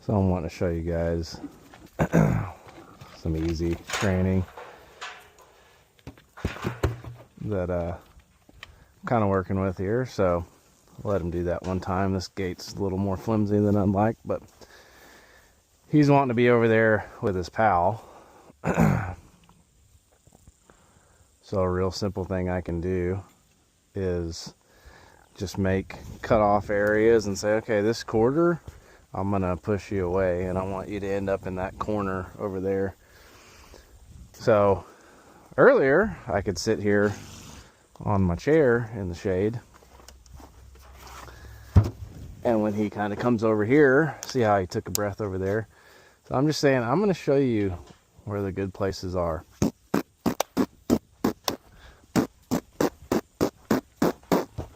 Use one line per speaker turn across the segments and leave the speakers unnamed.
So I want to show you guys some easy training that I'm kind of working with here. So I'll let him do that one time. This gate's a little more flimsy than I'd like, but he's wanting to be over there with his pal. So a real simple thing I can do is just make cut off areas and say, okay, this quarter I'm gonna push you away and I want you to end up in that corner over there. So earlier I could sit here on my chair in the shade, and when he kind of comes over here, see how he took a breath over there. So I'm just saying, I'm going to show you where the good places are.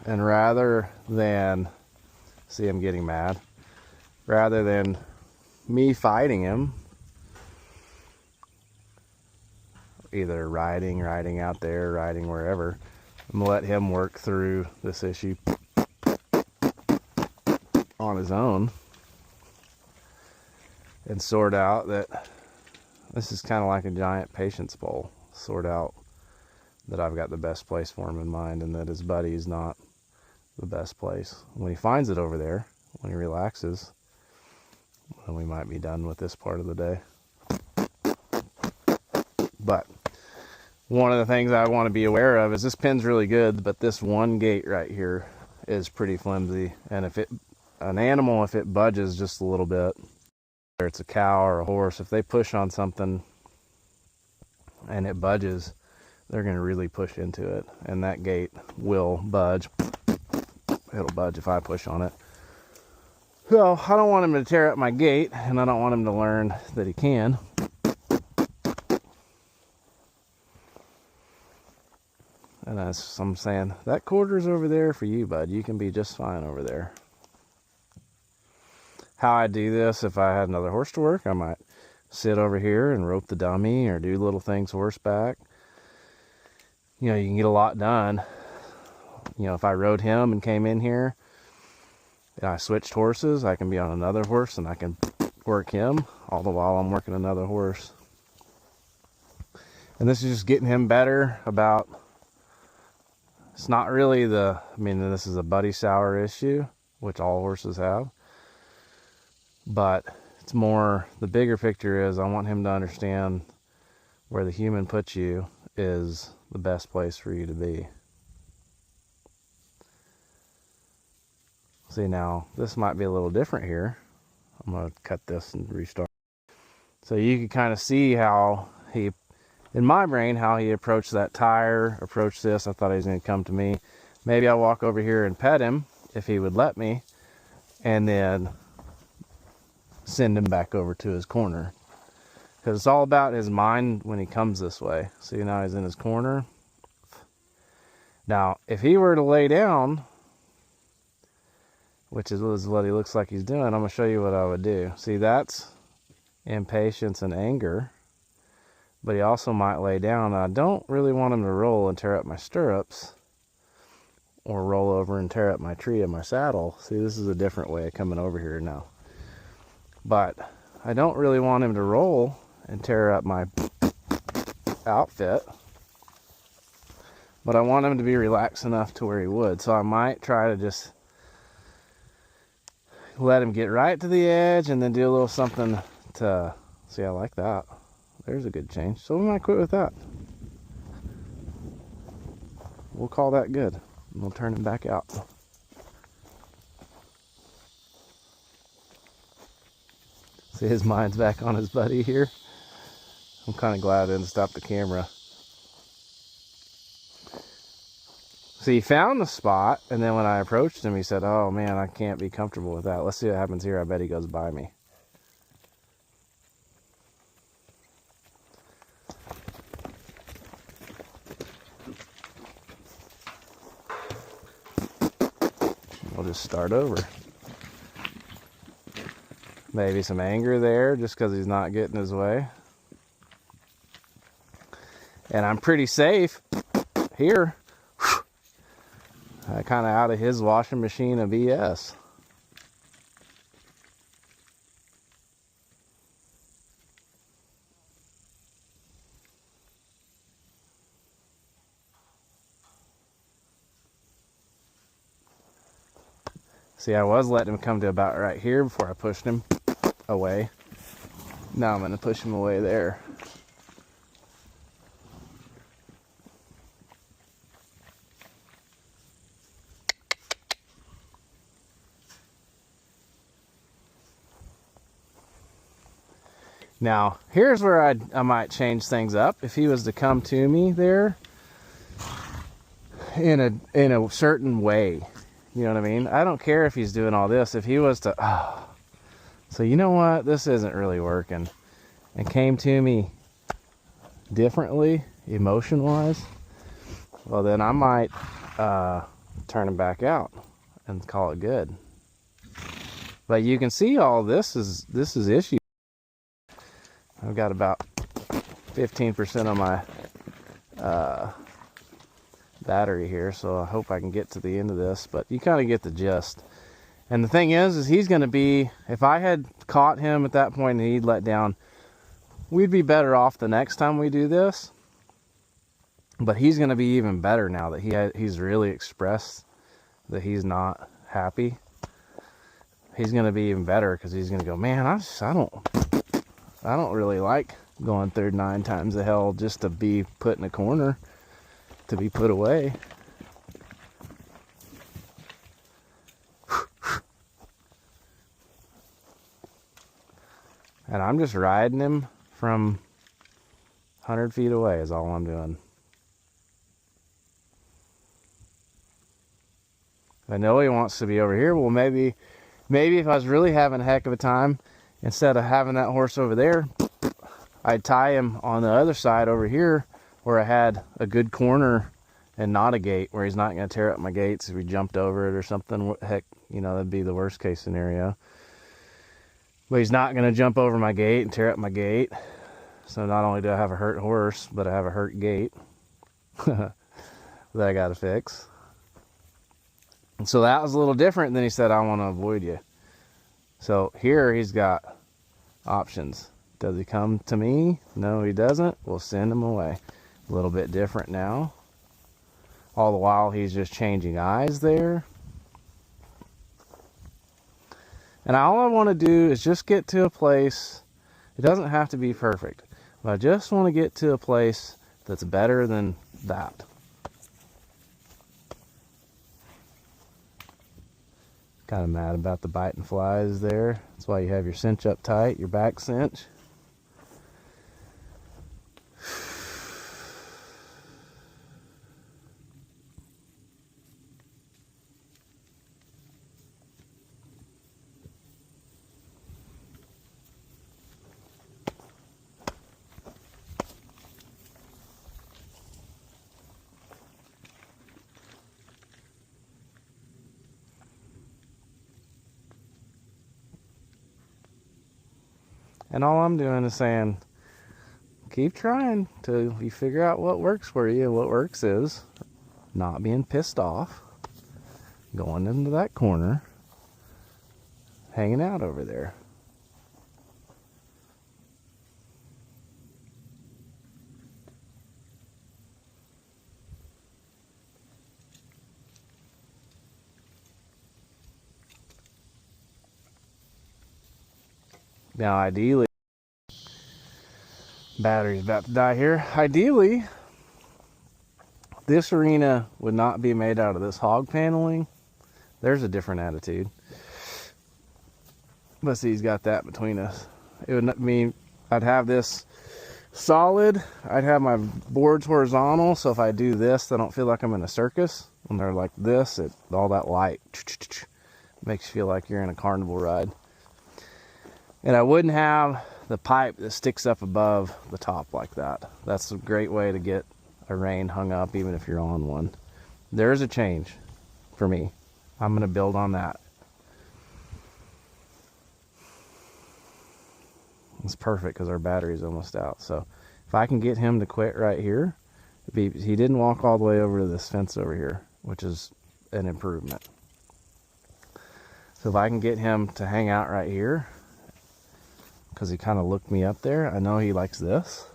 And rather than, see him getting mad, rather than me fighting him, either riding out there, riding wherever, I'm going to let him work through this issue on his own and sort out that this is kind of like a giant patience bowl. Sort out that I've got the best place for him in mind and that his buddy's not the best place. When he finds it over there, when he relaxes, then we might be done with this part of the day. But one of the things I want to be aware of is this pin's really good, but this one gate right here is pretty flimsy. And if an animal, if it budges just a little bit, whether it's a cow or a horse, if they push on something and it budges, they're going to really push into it. And that gate will budge. It'll budge if I push on it. So I don't want him to tear up my gate, and I don't want him to learn that he can. And as I'm saying, that quarter's over there for you, bud. You can be just fine over there. How I do this, if I had another horse to work, I might sit over here and rope the dummy or do little things horseback. You know, you can get a lot done. You know, if I rode him and came in here and I switched horses, I can be on another horse and I can work him all the while I'm working another horse. And this is just getting him better about, it's not really this is a buddy sour issue, which all horses have. But it's more, the bigger picture is I want him to understand where the human puts you is the best place for you to be. See, now this might be a little different here. I'm going to cut this and restart. So you can kind of see how he, in my brain, how he approached that tire, approached this. I thought he was going to come to me. Maybe I'll walk over here and pet him if he would let me, and then send him back over to his corner. Because it's all about his mind when he comes this way. See, now he's in his corner. Now, if he were to lay down, which is what he looks like he's doing, I'm going to show you what I would do. See, that's impatience and anger. But he also might lay down. I don't really want him to roll and tear up my stirrups or roll over and tear up my tree of my saddle. See, this is a different way of coming over here now. But I don't really want him to roll and tear up my outfit. But I want him to be relaxed enough to where he would. So I might try to just let him get right to the edge and then do a little something to, see, I like that. There's a good change. So we might quit with that. We'll call that good. And we'll turn him back out. See, his mind's back on his buddy here. I'm kind of glad I didn't stop the camera. See, he found the spot, and then when I approached him, he said, oh man, I can't be comfortable with that. Let's see what happens here. I bet he goes by me. We'll just start over. Maybe some anger there just because he's not getting his way. And I'm pretty safe here. Kind of out of his washing machine of BS. See, I was letting him come to about right here before I pushed him away. Now I'm going to push him away there. Now, here's where I might change things up. If he was to come to me there in a certain way, you know what I mean? I don't care if he's doing all this. If he was to, so you know what? This isn't really working. And came to me differently, emotion-wise, well, then I might turn him back out and call it good. But you can see all this is issue. I've got about 15% of my battery here, so I hope I can get to the end of this, but you kind of get the gist. And the thing is he's going to be, if I had caught him at that point and he'd let down, we'd be better off the next time we do this. But he's going to be even better now that he's really expressed that he's not happy. He's going to be even better because he's going to go, man, I don't really like going through 9 times the hell just to be put in a corner, to be put away. And I'm just riding him from 100 feet away is all I'm doing. I know he wants to be over here. Well, maybe if I was really having a heck of a time, instead of having that horse over there, I'd tie him on the other side over here where I had a good corner and not a gate, where he's not going to tear up my gates if we jumped over it or something. Heck, you know, that'd be the worst case scenario. But he's not going to jump over my gate and tear up my gate. So not only do I have a hurt horse, but I have a hurt gate that I got to fix. And so that was a little different than he said, I want to avoid you. So here he's got options. Does he come to me? No, he doesn't. We'll send him away. A little bit different now. All the while he's just changing eyes there. And all I want to do is just get to a place. It doesn't have to be perfect, but I just want to get to a place that's better than that. Kind of mad about the biting flies there. That's why you have your cinch up tight, your back cinch. And all I'm doing is saying, keep trying till you figure out what works for you. What works is not being pissed off, going into that corner, hanging out over there. Now, ideally, battery's about to die here. Ideally, this arena would not be made out of this hog paneling. There's a different attitude. But see, he's got that between us. It would mean I'd have this solid. I'd have my boards horizontal. So if I do this, I don't feel like I'm in a circus. When they're like this, all that light makes you feel like you're in a carnival ride. And I wouldn't have the pipe that sticks up above the top like that. That's a great way to get a rein hung up, even if you're on one. There's a change for me. I'm going to build on that. It's perfect because our battery's almost out. So if I can get him to quit right here, he didn't walk all the way over to this fence over here, which is an improvement. So if I can get him to hang out right here, because he kind of looked me up there. I know he likes this.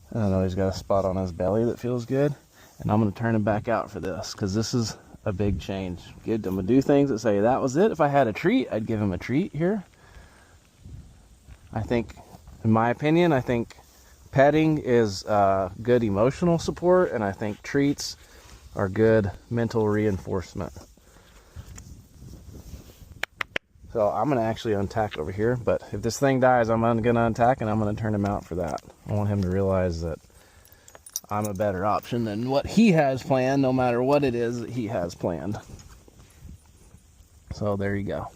And I know he's got a spot on his belly that feels good. And I'm going to turn him back out for this, because this is a big change. I'm gonna do things that say that was it. If I had a treat, I'd give him a treat here. I think, in my opinion, I think petting is good emotional support, and I think treats are good mental reinforcement. So I'm gonna actually untack over here, but if this thing dies, I'm gonna untack and I'm gonna turn him out for that. I want him to realize that I'm a better option than what he has planned, no matter what it is that he has planned. So there you go.